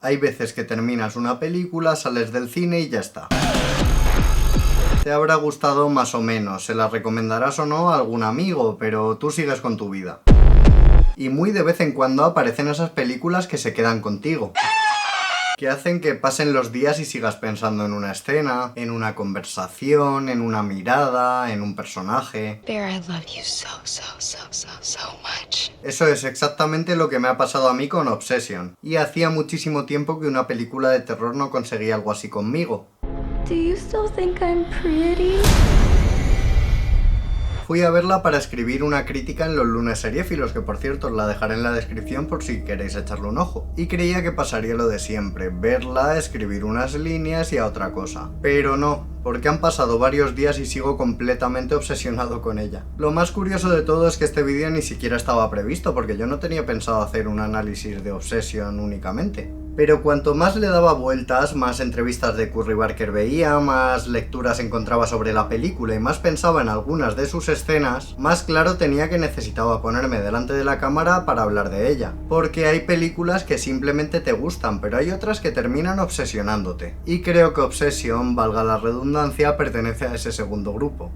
Hay veces que terminas una película, sales del cine y ya está. Te habrá gustado más o menos, se la recomendarás o no a algún amigo, pero tú sigues con tu vida. Y muy de vez en cuando aparecen esas películas que se quedan contigo, que hacen que pasen los días y sigas pensando en una escena, en una conversación, en una mirada, en un personaje. Bear, I love you so much. Eso es exactamente lo que me ha pasado a mí con Obsession, y hacía muchísimo tiempo que una película de terror no conseguía algo así conmigo. Do you still think I'm pretty? Fui a verla para escribir una crítica en los lunes seriéfilos, que por cierto os la dejaré en la descripción por si queréis echarle un ojo. Y creía que pasaría lo de siempre, verla, escribir unas líneas y a otra cosa. Pero no, porque han pasado varios días y sigo completamente obsesionado con ella. Lo más curioso de todo es que este vídeo ni siquiera estaba previsto, porque yo no tenía pensado hacer un análisis de Obsession únicamente. Pero cuanto más le daba vueltas, más entrevistas de Curry Barker veía, más lecturas encontraba sobre la película y más pensaba en algunas de sus escenas, más claro tenía que necesitaba ponerme delante de la cámara para hablar de ella. Porque hay películas que simplemente te gustan, pero hay otras que terminan obsesionándote. Y creo que Obsession, valga la redundancia, pertenece a ese segundo grupo.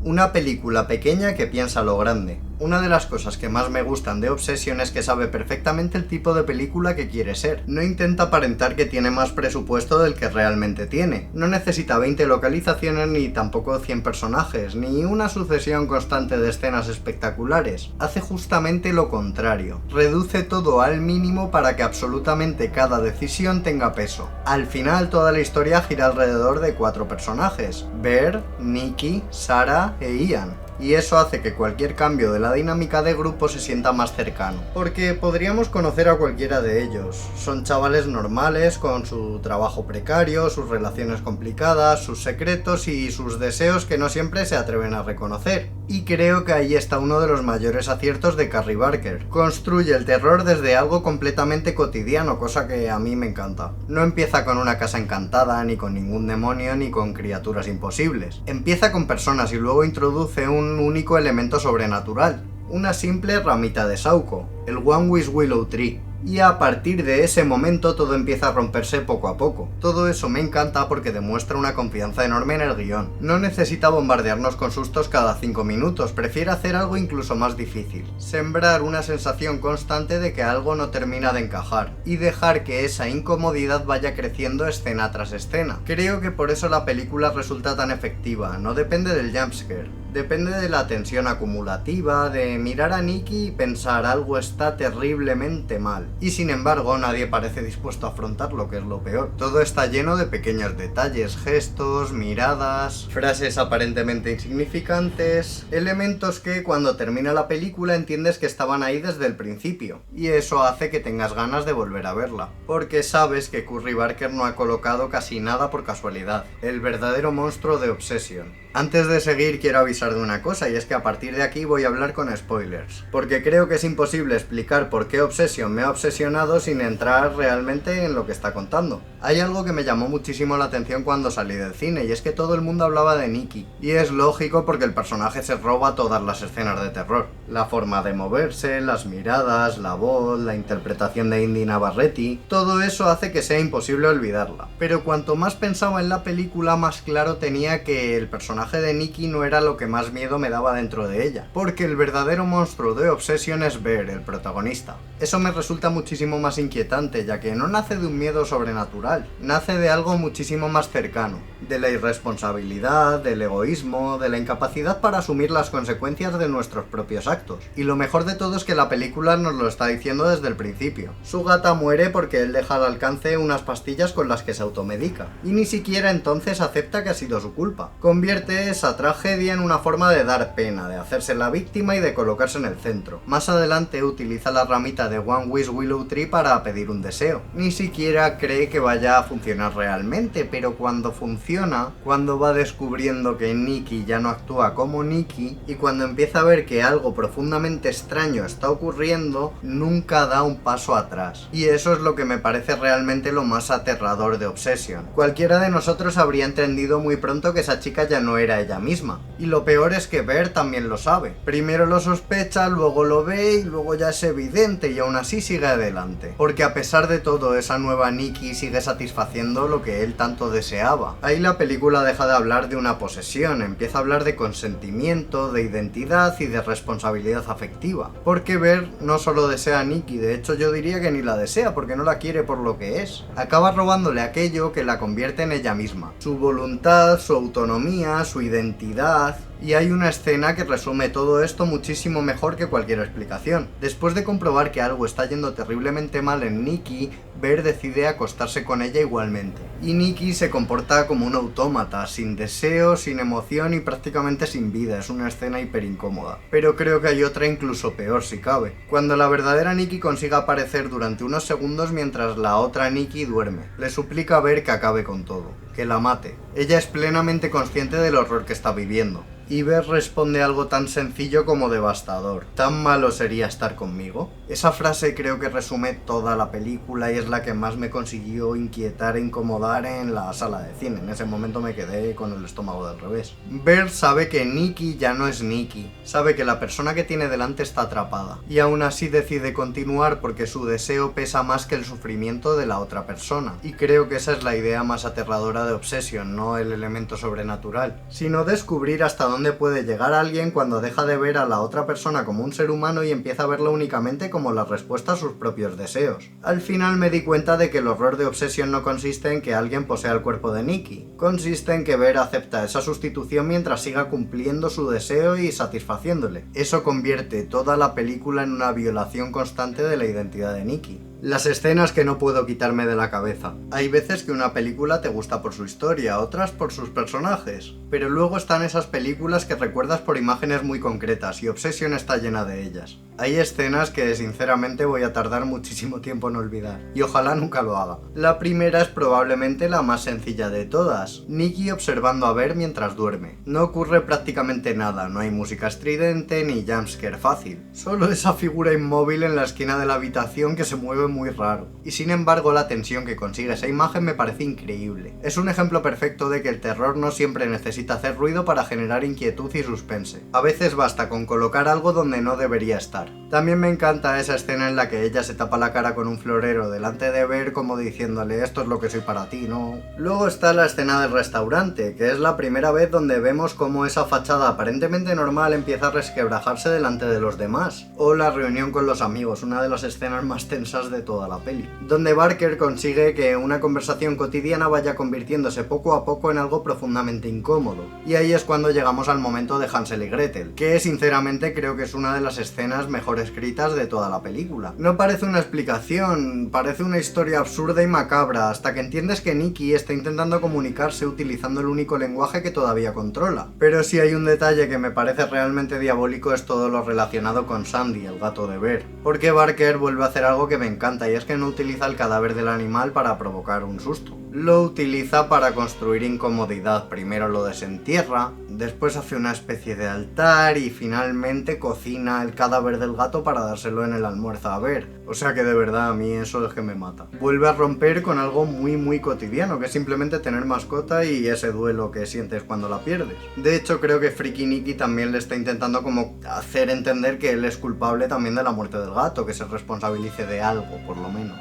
Una película pequeña que piensa lo grande. Una de las cosas que más me gustan de Obsession es que sabe perfectamente el tipo de película que quiere ser. No intenta aparentar que tiene más presupuesto del que realmente tiene. No necesita 20 localizaciones ni tampoco 100 personajes, ni una sucesión constante de escenas espectaculares. Hace justamente lo contrario. Reduce todo al mínimo para que absolutamente cada decisión tenga peso. Al final toda la historia gira alrededor de 4 personajes: Bear, Nikki, Sarah e Ian. Y eso hace que cualquier cambio de la dinámica de grupo se sienta más cercano. Porque podríamos conocer a cualquiera de ellos. Son chavales normales, con su trabajo precario, sus relaciones complicadas, sus secretos y sus deseos que no siempre se atreven a reconocer. Y creo que ahí está uno de los mayores aciertos de Curry Barker. Construye el terror desde algo completamente cotidiano, cosa que a mí me encanta. No empieza con una casa encantada, ni con ningún demonio, ni con criaturas imposibles. Empieza con personas y luego introduce un único elemento sobrenatural, una simple ramita de Sauco, el One Wish Willow Tree. Y a partir de ese momento todo empieza a romperse poco a poco. Todo eso me encanta porque demuestra una confianza enorme en el guión. No necesita bombardearnos con sustos cada 5 minutos, prefiere hacer algo incluso más difícil. Sembrar una sensación constante de que algo no termina de encajar, y dejar que esa incomodidad vaya creciendo escena tras escena. Creo que por eso la película resulta tan efectiva, no depende del jumpscare. Depende de la tensión acumulativa, de mirar a Nikki y pensar algo está terriblemente mal. Y sin embargo nadie parece dispuesto a afrontar lo que es lo peor. Todo está lleno de pequeños detalles, gestos, miradas, frases aparentemente insignificantes, elementos que cuando termina la película entiendes que estaban ahí desde el principio. Y eso hace que tengas ganas de volver a verla. Porque sabes que Curry Barker no ha colocado casi nada por casualidad. El verdadero monstruo de Obsession. Antes de seguir quiero avisar de una cosa, y es que a partir de aquí voy a hablar con spoilers, porque creo que es imposible explicar por qué Obsession me ha obsesionado sin entrar realmente en lo que está contando. Hay algo que me llamó muchísimo la atención cuando salí del cine, y es que todo el mundo hablaba de Nikki, y es lógico porque el personaje se roba todas las escenas de terror. La forma de moverse, las miradas, la voz, la interpretación de Indy Navarrete, todo eso hace que sea imposible olvidarla. Pero cuanto más pensaba en la película, más claro tenía que el personaje de Nikki no era lo que más miedo me daba dentro de ella, porque el verdadero monstruo de Obsession es Bear, el protagonista. Eso me resulta muchísimo más inquietante, ya que no nace de un miedo sobrenatural, nace de algo muchísimo más cercano, de la irresponsabilidad, del egoísmo, de la incapacidad para asumir las consecuencias de nuestros propios actos. Y lo mejor de todo es que la película nos lo está diciendo desde el principio. Su gata muere porque él deja al alcance unas pastillas con las que se automedica, y ni siquiera entonces acepta que ha sido su culpa. Convierte esa tragedia en una forma de dar pena, de hacerse la víctima y de colocarse en el centro. Más adelante utiliza la ramita de One Wish Willow Tree para pedir un deseo. Ni siquiera cree que vaya a funcionar realmente, pero cuando funciona, cuando va descubriendo que Nikki ya no actúa como Nikki, y cuando empieza a ver que algo profundamente extraño está ocurriendo, nunca da un paso atrás. Y eso es lo que me parece realmente lo más aterrador de Obsession. Cualquiera de nosotros habría entendido muy pronto que esa chica ya no era ella misma. Y lo peor es que Ver también lo sabe. Primero lo sospecha, luego lo ve y luego ya es evidente y aún así sigue adelante. Porque a pesar de todo, esa nueva Nikki sigue satisfaciendo lo que él tanto deseaba. Ahí la película deja de hablar de una posesión, empieza a hablar de consentimiento, de identidad y de responsabilidad afectiva. Porque Ver no solo desea a Nikki, de hecho yo diría que ni la desea porque no la quiere por lo que es. Acaba robándole aquello que la convierte en ella misma. Su voluntad, su autonomía, su identidad. Y hay una escena que resume todo esto muchísimo mejor que cualquier explicación. Después de comprobar que algo está yendo terriblemente mal en Nikki, Ver decide acostarse con ella igualmente. Y Nikki se comporta como un autómata, sin deseo, sin emoción y prácticamente sin vida. Es una escena hiper incómoda. Pero creo que hay otra incluso peor si cabe. Cuando la verdadera Nikki consigue aparecer durante unos segundos mientras la otra Nikki duerme. Le suplica a Ver que acabe con todo, que la mate. Ella es plenamente consciente del horror que está viviendo. Y Ver responde algo tan sencillo como devastador. ¿Tan malo sería estar conmigo? Esa frase creo que resume toda la película y es la que más me consiguió inquietar e incomodar en la sala de cine. En ese momento me quedé con el estómago del revés. Ver sabe que Nikki ya no es Nikki. Sabe que la persona que tiene delante está atrapada. Y aún así decide continuar porque su deseo pesa más que el sufrimiento de la otra persona. Y creo que esa es la idea más aterradora de Obsession, no el elemento sobrenatural, sino descubrir hasta dónde puede llegar alguien cuando deja de ver a la otra persona como un ser humano y empieza a verlo únicamente como la respuesta a sus propios deseos. Al final me di cuenta de que el horror de Obsession no consiste en que alguien posea el cuerpo de Nikki, consiste en que Ver acepta esa sustitución mientras siga cumpliendo su deseo y satisfaciéndole. Eso convierte toda la película en una violación constante de la identidad de Nikki. Las escenas que no puedo quitarme de la cabeza. Hay veces que una película te gusta por su historia, otras por sus personajes, pero luego están esas películas que recuerdas por imágenes muy concretas y Obsession está llena de ellas. Hay escenas que sinceramente voy a tardar muchísimo tiempo en olvidar, y ojalá nunca lo haga. La primera es probablemente la más sencilla de todas, Nikki observando a Ver mientras duerme. No ocurre prácticamente nada, no hay música estridente ni jumpscare fácil, solo esa figura inmóvil en la esquina de la habitación que se mueve muy raro. Y sin embargo la tensión que consigue esa imagen me parece increíble. Es un ejemplo perfecto de que el terror no siempre necesita hacer ruido para generar inquietud y suspense. A veces basta con colocar algo donde no debería estar. También me encanta esa escena en la que ella se tapa la cara con un florero delante de Ver como diciéndole esto es lo que soy para ti, ¿no? Luego está la escena del restaurante, que es la primera vez donde vemos cómo esa fachada aparentemente normal empieza a resquebrajarse delante de los demás. O la reunión con los amigos, una de las escenas más tensas de toda la peli, donde Barker consigue que una conversación cotidiana vaya convirtiéndose poco a poco en algo profundamente incómodo. Y ahí es cuando llegamos al momento de Hansel y Gretel, que sinceramente creo que es una de las escenas mejor escritas de toda la película. No parece una explicación, parece una historia absurda y macabra, hasta que entiendes que Nikki está intentando comunicarse utilizando el único lenguaje que todavía controla. Pero si hay un detalle que me parece realmente diabólico es todo lo relacionado con Sandy, el gato de Ver, porque Barker vuelve a hacer algo que me encanta y es que no utiliza el cadáver del animal para provocar un susto. Lo utiliza para construir incomodidad. Primero lo desentierra, después hace una especie de altar y finalmente cocina el cadáver del gato para dárselo en el almuerzo a Ver. O sea que de verdad a mí eso es que me mata. Vuelve a romper con algo muy cotidiano, que es simplemente tener mascota y ese duelo que sientes cuando la pierdes. De hecho creo que Freaky Nicky también le está intentando como hacer entender que él es culpable también de la muerte del gato, que se responsabilice de algo por lo menos.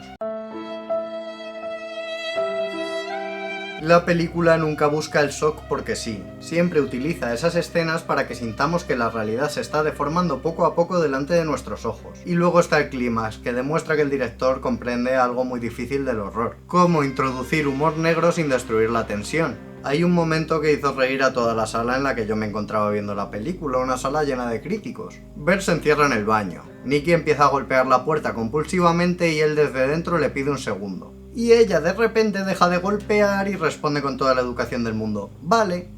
La película nunca busca el shock porque sí, siempre utiliza esas escenas para que sintamos que la realidad se está deformando poco a poco delante de nuestros ojos. Y luego está el clímax, que demuestra que el director comprende algo muy difícil del horror: cómo introducir humor negro sin destruir la tensión. Hay un momento que hizo reír a toda la sala en la que yo me encontraba viendo la película, una sala llena de críticos. Ver se encierra en el baño. Nikki empieza a golpear la puerta compulsivamente y él desde dentro le pide un segundo. Y ella de repente deja de golpear y responde con toda la educación del mundo: vale.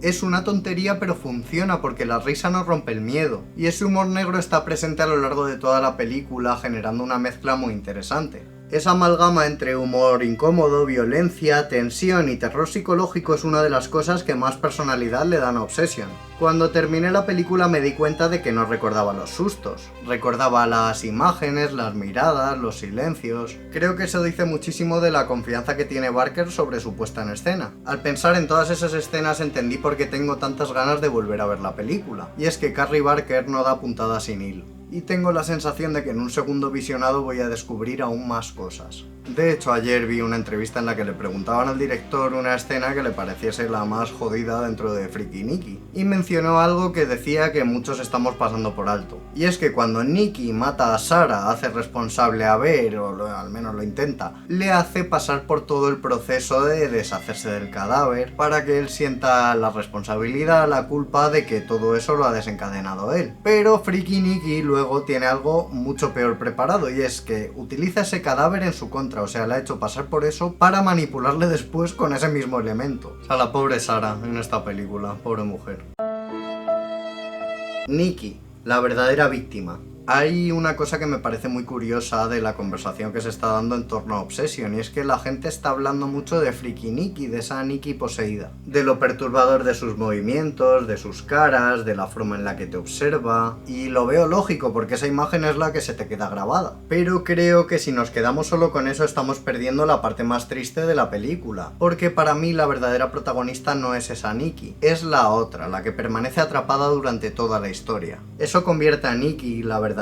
Es una tontería pero funciona porque la risa no rompe el miedo. Y ese humor negro está presente a lo largo de toda la película generando una mezcla muy interesante. Esa amalgama entre humor incómodo, violencia, tensión y terror psicológico es una de las cosas que más personalidad le dan a Obsession. Cuando terminé la película me di cuenta de que no recordaba los sustos, recordaba las imágenes, las miradas, los silencios. Creo que eso dice muchísimo de la confianza que tiene Barker sobre su puesta en escena. Al pensar en todas esas escenas entendí por qué tengo tantas ganas de volver a ver la película, y es que Carrie Barker no da puntada sin hilo. Y tengo la sensación de que en un segundo visionado voy a descubrir aún más cosas. De hecho, ayer vi una entrevista en la que le preguntaban al director una escena que le pareciese la más jodida dentro de Freaky Nicky, y mencionó algo que decía que muchos estamos pasando por alto. Y es que cuando Nicky mata a Sarah, hace responsable a Bear, al menos lo intenta, le hace pasar por todo el proceso de deshacerse del cadáver, para que él sienta la responsabilidad, la culpa de que todo eso lo ha desencadenado él. Pero Freaky Nicky luego tiene algo mucho peor preparado, y es que utiliza ese cadáver en su contra. O sea, le ha hecho pasar por eso para manipularle después con ese mismo elemento. O sea, la pobre Sarah en esta película, pobre mujer. Nicky, la verdadera víctima. Hay una cosa que me parece muy curiosa de la conversación que se está dando en torno a Obsession, y es que la gente está hablando mucho de Freaky Nicky, de esa Nicky poseída, de lo perturbador de sus movimientos, de sus caras, de la forma en la que te observa, y lo veo lógico porque esa imagen es la que se te queda grabada. Pero creo que si nos quedamos solo con eso estamos perdiendo la parte más triste de la película, porque para mí la verdadera protagonista no es esa Nicky, es la otra, la que permanece atrapada durante toda la historia. Eso convierte a Nicky, la verdadera,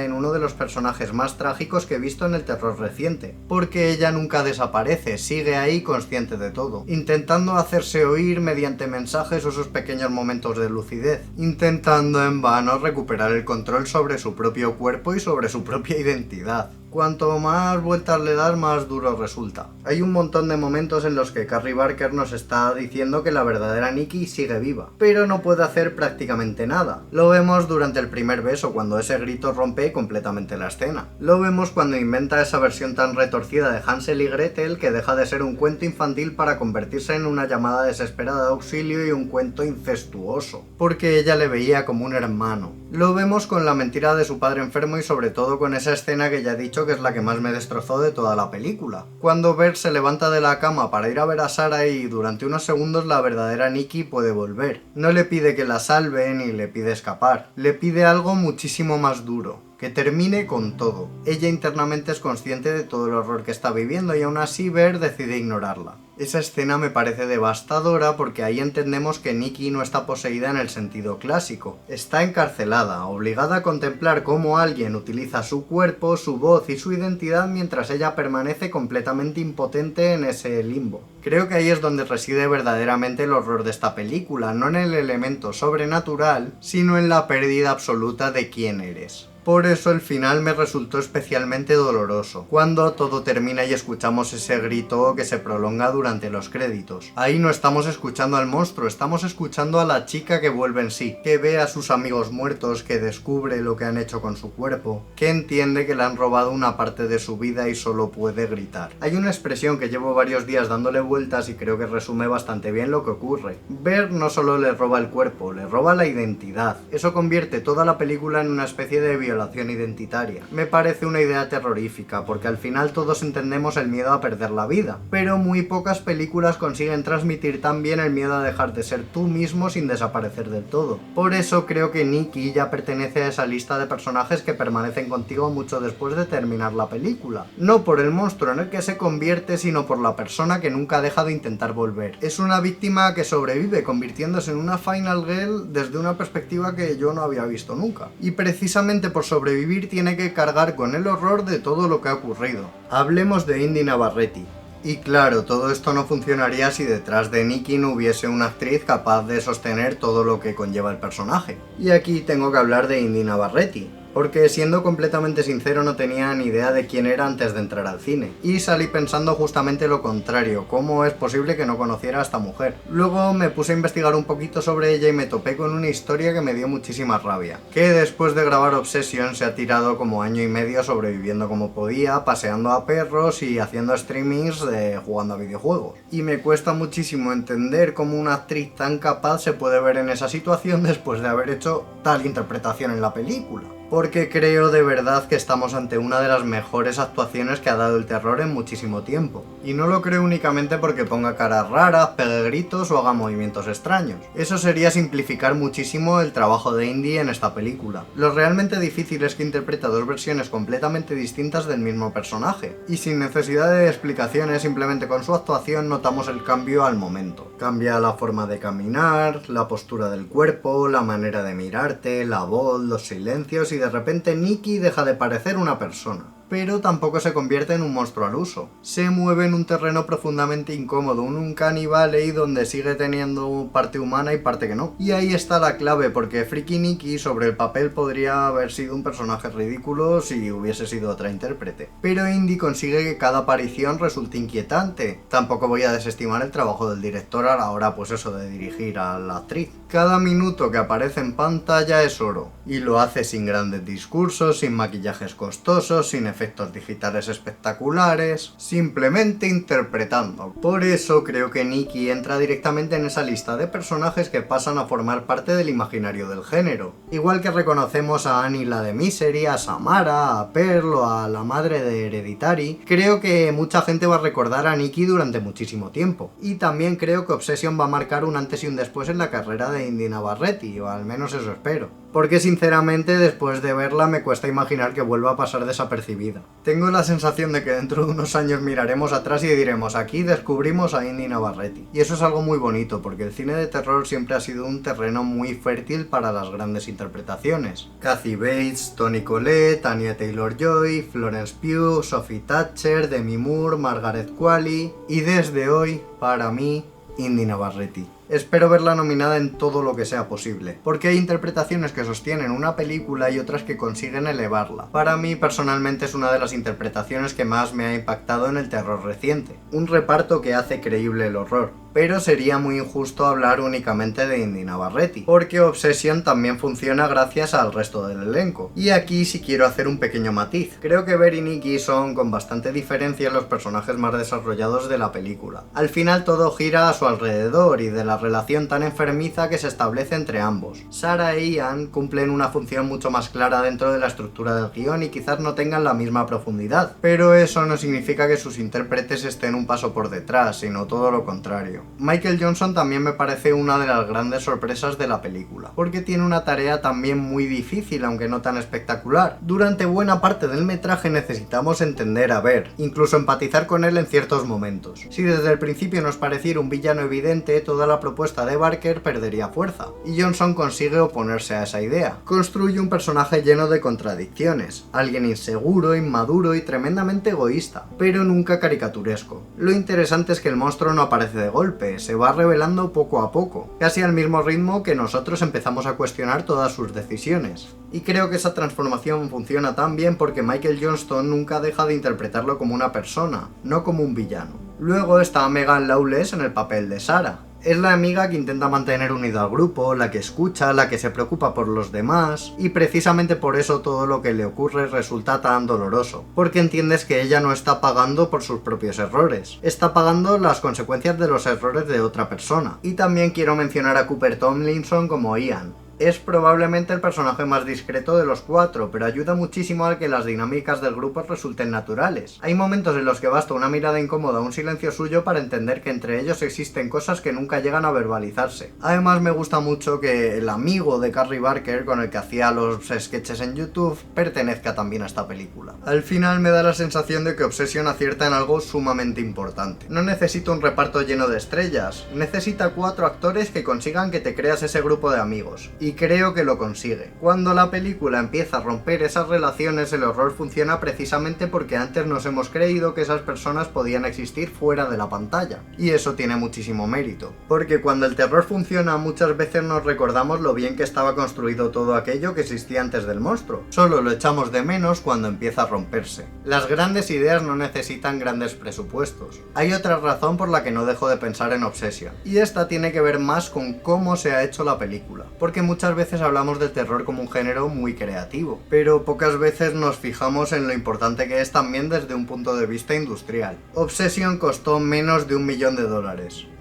en uno de los personajes más trágicos que he visto en el terror reciente, porque ella nunca desaparece, sigue ahí consciente de todo, intentando hacerse oír mediante mensajes o esos pequeños momentos de lucidez, intentando en vano recuperar el control sobre su propio cuerpo y sobre su propia identidad. Cuanto más vueltas le das, más duro resulta. Hay un montón de momentos en los que Carrie Barker nos está diciendo que la verdadera Nicky sigue viva, pero no puede hacer prácticamente nada. Lo vemos durante el primer beso, cuando ese grito rompe completamente la escena. Lo vemos cuando inventa esa versión tan retorcida de Hansel y Gretel que deja de ser un cuento infantil para convertirse en una llamada desesperada de auxilio y un cuento incestuoso, porque ella le veía como un hermano. Lo vemos con la mentira de su padre enfermo y sobre todo con esa escena que ya he dicho que es la que más me destrozó de toda la película. Cuando Bert se levanta de la cama para ir a ver a Sarah y durante unos segundos la verdadera Nicky puede volver. No le pide que la salve ni le pide escapar, le pide algo muchísimo más duro. Que termine con todo. Ella internamente es consciente de todo el horror que está viviendo y aún así Bert decide ignorarla. Esa escena me parece devastadora porque ahí entendemos que Nicky no está poseída en el sentido clásico. Está encarcelada, obligada a contemplar cómo alguien utiliza su cuerpo, su voz y su identidad mientras ella permanece completamente impotente en ese limbo. Creo que ahí es donde reside verdaderamente el horror de esta película, no en el elemento sobrenatural, sino en la pérdida absoluta de quién eres. Por eso el final me resultó especialmente doloroso, cuando todo termina y escuchamos ese grito que se prolonga durante los créditos. Ahí no estamos escuchando al monstruo, estamos escuchando a la chica que vuelve en sí, que ve a sus amigos muertos, que descubre lo que han hecho con su cuerpo, que entiende que le han robado una parte de su vida y solo puede gritar. Hay una expresión que llevo varios días dándole vueltas y creo que resume bastante bien lo que ocurre. Bert no solo le roba el cuerpo, le roba la identidad. Eso convierte toda la película en una especie de violación identitaria. Me parece una idea terrorífica, porque al final todos entendemos el miedo a perder la vida, pero muy pocas películas consiguen transmitir tan bien el miedo a dejar de ser tú mismo sin desaparecer del todo. Por eso creo que Nicky ya pertenece a esa lista de personajes que permanecen contigo mucho después de terminar la película. No por el monstruo en el que se convierte, sino por la persona que nunca deja de intentar volver. Es una víctima que sobrevive, convirtiéndose en una Final Girl desde una perspectiva que yo no había visto nunca. Y precisamente por sobrevivir tiene que cargar con el horror de todo lo que ha ocurrido. Hablemos de Indy Navarrete. Y claro, todo esto no funcionaría si detrás de Nicky no hubiese una actriz capaz de sostener todo lo que conlleva el personaje. Y aquí tengo que hablar de Indy Navarrete, porque siendo completamente sincero no tenía ni idea de quién era antes de entrar al cine, y salí pensando justamente lo contrario, cómo es posible que no conociera a esta mujer. Luego me puse a investigar un poquito sobre ella y me topé con una historia que me dio muchísima rabia, que después de grabar Obsession se ha tirado como año y medio sobreviviendo como podía, paseando a perros y haciendo streamings de jugando a videojuegos. Y me cuesta muchísimo entender cómo una actriz tan capaz se puede ver en esa situación después de haber hecho tal interpretación en la película. porque creo de verdad que estamos ante una de las mejores actuaciones que ha dado el terror en muchísimo tiempo. Y no lo creo únicamente porque ponga caras raras, pegue gritos o haga movimientos extraños. Eso sería simplificar muchísimo el trabajo de Indy en esta película. Lo realmente difícil es que interpreta dos versiones completamente distintas del mismo personaje, y sin necesidad de explicaciones, simplemente con su actuación notamos el cambio al momento. Cambia la forma de caminar, la postura del cuerpo, la manera de mirarte, la voz, los silencios, y de repente Nicky deja de parecer una persona. Pero tampoco se convierte en un monstruo al uso. Se mueve en un terreno profundamente incómodo, un uncanny valley donde sigue teniendo parte humana y parte que no. Y ahí está la clave, porque Freaky Nicky sobre el papel podría haber sido un personaje ridículo si hubiese sido otra intérprete. Pero Indy consigue que cada aparición resulte inquietante. Tampoco voy a desestimar el trabajo del director a la hora, pues eso, de dirigir a la actriz. Cada minuto que aparece en pantalla es oro, y lo hace sin grandes discursos, sin maquillajes costosos, sin efectos digitales espectaculares, simplemente interpretando. Por eso creo que Nicky entra directamente en esa lista de personajes que pasan a formar parte del imaginario del género. Igual que reconocemos a Annie la de Misery, a Samara, a Pearl o a la madre de Hereditary, creo que mucha gente va a recordar a Nicky durante muchísimo tiempo. Y también creo que Obsession va a marcar un antes y un después en la carrera de Indy Navarrete, o al menos eso espero. Porque sinceramente después de verla me cuesta imaginar que vuelva a pasar desapercibida. Tengo la sensación de que dentro de unos años miraremos atrás y diremos: aquí descubrimos a Indy Navarrete. Y eso es algo muy bonito, porque el cine de terror siempre ha sido un terreno muy fértil para las grandes interpretaciones. Kathy Bates, Toni Collette, Anya Taylor-Joy, Florence Pugh, Sophie Thatcher, Demi Moore, Margaret Qualley y desde hoy, para mí, Indy Navarrete. Espero verla nominada en todo lo que sea posible, porque hay interpretaciones que sostienen una película y otras que consiguen elevarla. Para mí, personalmente, es una de las interpretaciones que más me ha impactado en el terror reciente. Un reparto que hace creíble el horror. Pero sería muy injusto hablar únicamente de Indy Navarrete, porque Obsession también funciona gracias al resto del elenco. Y aquí sí quiero hacer un pequeño matiz. Creo que Ver y Nicky son con bastante diferencia los personajes más desarrollados de la película. Al final todo gira a su alrededor y de la relación tan enfermiza que se establece entre ambos. Sarah e Ian cumplen una función mucho más clara dentro de la estructura del guión y quizás no tengan la misma profundidad, pero eso no significa que sus intérpretes estén un paso por detrás, sino todo lo contrario. Michael Johnson también me parece una de las grandes sorpresas de la película, porque tiene una tarea también muy difícil, aunque no tan espectacular. Durante buena parte del metraje necesitamos entender a Ver, incluso empatizar con él en ciertos momentos. Si desde el principio nos pareciera un villano evidente, toda la propuesta de Barker perdería fuerza, y Johnson consigue oponerse a esa idea. Construye un personaje lleno de contradicciones, alguien inseguro, inmaduro y tremendamente egoísta, pero nunca caricaturesco. Lo interesante es que el monstruo no aparece de golpe, se va revelando poco a poco, casi al mismo ritmo que nosotros empezamos a cuestionar todas sus decisiones. Y creo que esa transformación funciona tan bien porque Michael Johnson nunca deja de interpretarlo como una persona, no como un villano. Luego está Megan Lawless en el papel de Sarah. Es la amiga que intenta mantener unido al grupo, la que escucha, la que se preocupa por los demás, y precisamente por eso todo lo que le ocurre resulta tan doloroso, porque entiendes que ella no está pagando por sus propios errores, está pagando las consecuencias de los errores de otra persona. Y también quiero mencionar a Cooper Tomlinson como Ian. Es probablemente el personaje más discreto de los cuatro, pero ayuda muchísimo a que las dinámicas del grupo resulten naturales. Hay momentos en los que basta una mirada incómoda o un silencio suyo para entender que entre ellos existen cosas que nunca llegan a verbalizarse. Además me gusta mucho que el amigo de Carrie Barker con el que hacía los sketches en YouTube pertenezca también a esta película. Al final me da la sensación de que Obsession acierta en algo sumamente importante. No necesita un reparto lleno de estrellas, necesita 4 actores que consigan que te creas ese grupo de amigos. Y creo que lo consigue. Cuando la película empieza a romper esas relaciones, el horror funciona precisamente porque antes nos hemos creído que esas personas podían existir fuera de la pantalla. Y eso tiene muchísimo mérito. Porque cuando el terror funciona, muchas veces nos recordamos lo bien que estaba construido todo aquello que existía antes del monstruo. Solo lo echamos de menos cuando empieza a romperse. Las grandes ideas no necesitan grandes presupuestos. Hay otra razón por la que no dejo de pensar en Obsession. Y esta tiene que ver más con cómo se ha hecho la película. Porque muchas veces hablamos del terror como un género muy creativo, pero pocas veces nos fijamos en lo importante que es también desde un punto de vista industrial. Obsession costó menos de $1 millón.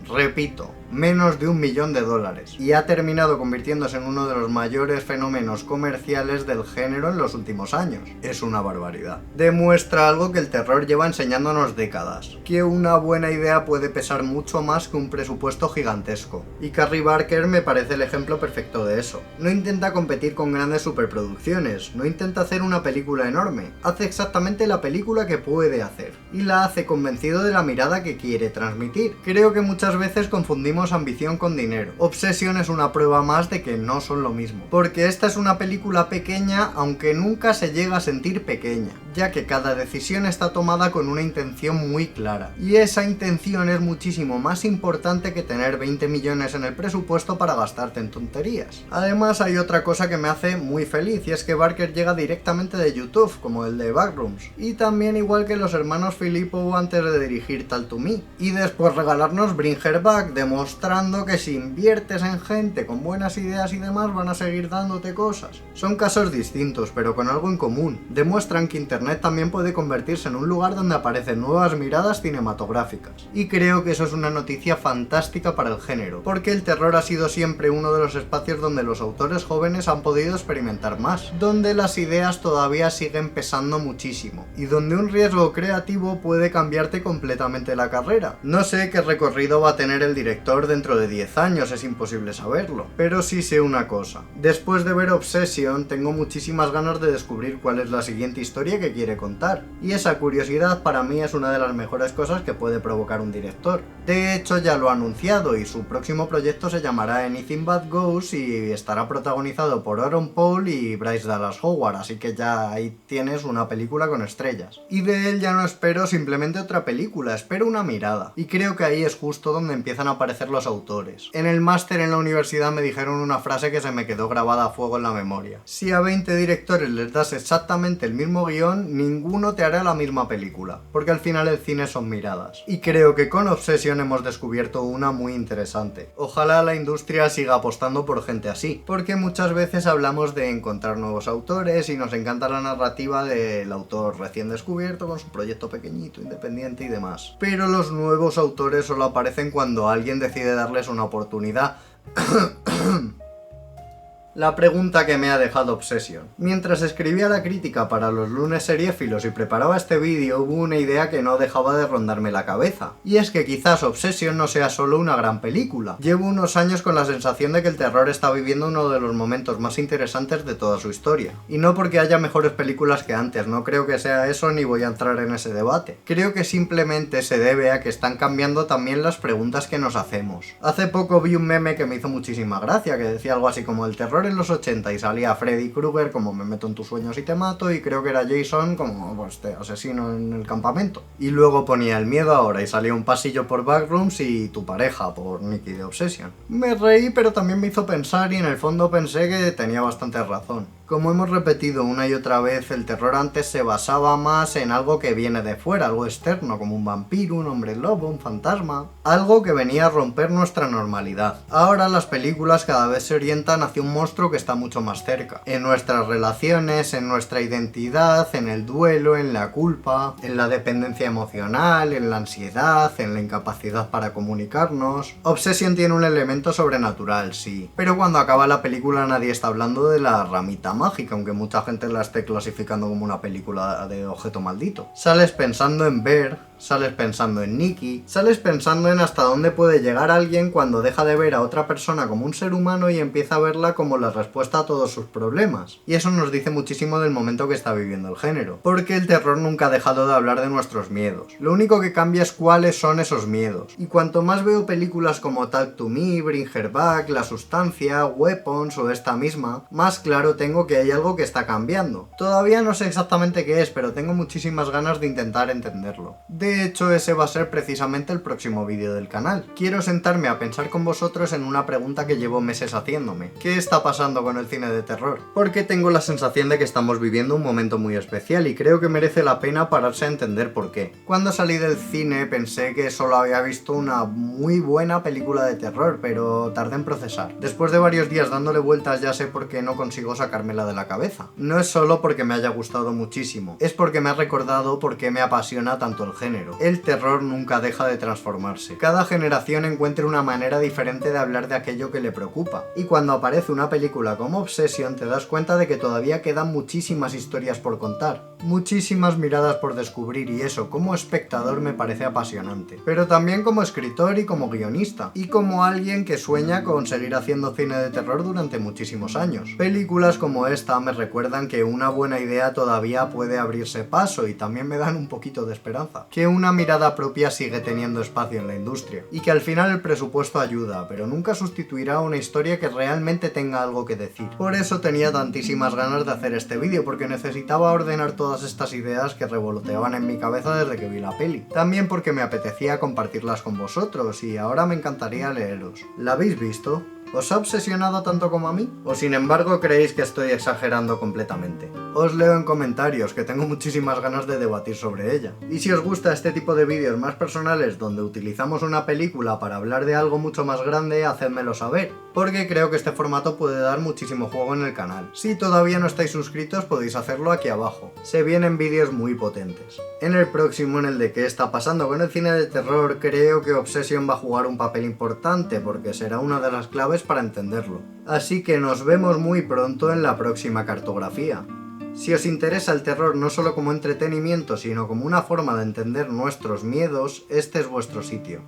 Repito, menos de $1 millón. Y ha terminado convirtiéndose en uno de los mayores fenómenos comerciales del género en los últimos años. Es una barbaridad. Demuestra algo que el terror lleva enseñándonos décadas. Que una buena idea puede pesar mucho más que un presupuesto gigantesco. Y Carrie Barker me parece el ejemplo perfecto de eso. No intenta competir con grandes superproducciones, no intenta hacer una película enorme. Hace exactamente la película que puede hacer. Y la hace convencido de la mirada que quiere transmitir. Creo que muchas veces confundimos ambición con dinero. Obsession es una prueba más de que no son lo mismo. Porque esta es una película pequeña, aunque nunca se llega a sentir pequeña, ya que cada decisión está tomada con una intención muy clara. Y esa intención es muchísimo más importante que tener 20 millones en el presupuesto para gastarte en tonterías. Además hay otra cosa que me hace muy feliz, y es que Barker llega directamente de YouTube, como el de Backrooms. Y también igual que los hermanos Filippo antes de dirigir Talk to Me. Y después regalarnos Bring Her Back, demostrando que si inviertes en gente con buenas ideas y demás van a seguir dándote cosas. Son casos distintos, pero con algo en común. Demuestran que Internet también puede convertirse en un lugar donde aparecen nuevas miradas cinematográficas. Y creo que eso es una noticia fantástica para el género, porque el terror ha sido siempre uno de los espacios donde los autores jóvenes han podido experimentar más, donde las ideas todavía siguen pesando muchísimo, y donde un riesgo creativo puede cambiarte completamente la carrera. No sé qué recorrido va a tener el director dentro de 10 años, es imposible saberlo, pero sí sé una cosa. Después de ver Obsession, tengo muchísimas ganas de descubrir cuál es la siguiente historia que quiere contar, y esa curiosidad para mí es una de las mejores cosas que puede provocar un director. De hecho ya lo ha anunciado, y su próximo proyecto se llamará Anything But Goes y estará protagonizado por Aaron Paul y Bryce Dallas Howard, así que ya ahí tienes una película con estrellas. Y de él ya no espero simplemente otra película, espero una mirada, y creo que ahí es justo donde empiezan a aparecer los autores. En el máster en la universidad me dijeron una frase que se me quedó grabada a fuego en la memoria. Si a 20 directores les das exactamente el mismo guión, ninguno te hará la misma película, porque al final el cine son miradas. Y creo que con Obsession hemos descubierto una muy interesante. Ojalá la industria siga apostando por gente así, porque muchas veces hablamos de encontrar nuevos autores y nos encanta la narrativa del autor recién descubierto con su proyecto pequeñito, independiente y demás. Pero los nuevos autores solo aparecen cuando alguien decide darles una oportunidad. La pregunta que me ha dejado Obsession. Mientras escribía la crítica para los lunes seriéfilos y preparaba este vídeo, hubo una idea que no dejaba de rondarme la cabeza. Y es que quizás Obsession no sea solo una gran película. Llevo unos años con la sensación de que el terror está viviendo uno de los momentos más interesantes de toda su historia. Y no porque haya mejores películas que antes, no creo que sea eso ni voy a entrar en ese debate. Creo que simplemente se debe a que están cambiando también las preguntas que nos hacemos. Hace poco vi un meme que me hizo muchísima gracia, que decía algo así como el terror en los 80 y salía Freddy Krueger como me meto en tus sueños y te mato, y creo que era Jason como pues te asesino en el campamento. Y luego ponía el miedo ahora y salía un pasillo por Backrooms y tu pareja por Nicky de Obsession. Me reí, pero también me hizo pensar y en el fondo pensé que tenía bastante razón. Como hemos repetido una y otra vez, el terror antes se basaba más en algo que viene de fuera, algo externo, como un vampiro, un hombre lobo, un fantasma, algo que venía a romper nuestra normalidad. Ahora las películas cada vez se orientan hacia un monstruo que está mucho más cerca, en nuestras relaciones, en nuestra identidad, en el duelo, en la culpa, en la dependencia emocional, en la ansiedad, en la incapacidad para comunicarnos. Obsession tiene un elemento sobrenatural, sí, pero cuando acaba la película nadie está hablando de la ramita mágica, aunque mucha gente la esté clasificando como una película de objeto maldito. Sales pensando en ver, sales pensando en Nicky, sales pensando en hasta dónde puede llegar alguien cuando deja de ver a otra persona como un ser humano y empieza a verla como la respuesta a todos sus problemas. Y eso nos dice muchísimo del momento que está viviendo el género, porque el terror nunca ha dejado de hablar de nuestros miedos. Lo único que cambia es cuáles son esos miedos. Y cuanto más veo películas como Talk to Me, Bring Her Back, La Sustancia, Weapons o esta misma, más claro tengo que hay algo que está cambiando. Todavía no sé exactamente qué es, pero tengo muchísimas ganas de intentar entenderlo. De hecho, ese va a ser precisamente el próximo vídeo del canal. Quiero sentarme a pensar con vosotros en una pregunta que llevo meses haciéndome. ¿Qué está pasando con el cine de terror? Porque tengo la sensación de que estamos viviendo un momento muy especial y creo que merece la pena pararse a entender por qué. Cuando salí del cine pensé que solo había visto una muy buena película de terror, pero tardé en procesar. Después de varios días dándole vueltas ya sé por qué no consigo sacarme quitármela de la cabeza. No es solo porque me haya gustado muchísimo, es porque me ha recordado por qué me apasiona tanto el género. El terror nunca deja de transformarse. Cada generación encuentra una manera diferente de hablar de aquello que le preocupa. Y cuando aparece una película como Obsession te das cuenta de que todavía quedan muchísimas historias por contar, muchísimas miradas por descubrir, y eso como espectador me parece apasionante. Pero también como escritor y como guionista, y como alguien que sueña con seguir haciendo cine de terror durante muchísimos años. Películas como esta me recuerdan que una buena idea todavía puede abrirse paso, y también me dan un poquito de esperanza. Que una mirada propia sigue teniendo espacio en la industria, y que al final el presupuesto ayuda, pero nunca sustituirá una historia que realmente tenga algo que decir. Por eso tenía tantísimas ganas de hacer este vídeo, porque necesitaba ordenar todas estas ideas que revoloteaban en mi cabeza desde que vi la peli. También porque me apetecía compartirlas con vosotros, y ahora me encantaría leeros. ¿La habéis visto? ¿Os ha obsesionado tanto como a mí? ¿O sin embargo creéis que estoy exagerando completamente? Os leo en comentarios, que tengo muchísimas ganas de debatir sobre ella. Y si os gusta este tipo de vídeos más personales donde utilizamos una película para hablar de algo mucho más grande, hacedmelo saber, porque creo que este formato puede dar muchísimo juego en el canal. Si todavía no estáis suscritos podéis hacerlo aquí abajo. Se vienen vídeos muy potentes. En el próximo, en el de qué está pasando con el cine de terror, creo que Obsession va a jugar un papel importante, porque será una de las claves para entenderlo. Así que nos vemos muy pronto en la próxima cartografía. Si os interesa el terror no solo como entretenimiento, sino como una forma de entender nuestros miedos, este es vuestro sitio.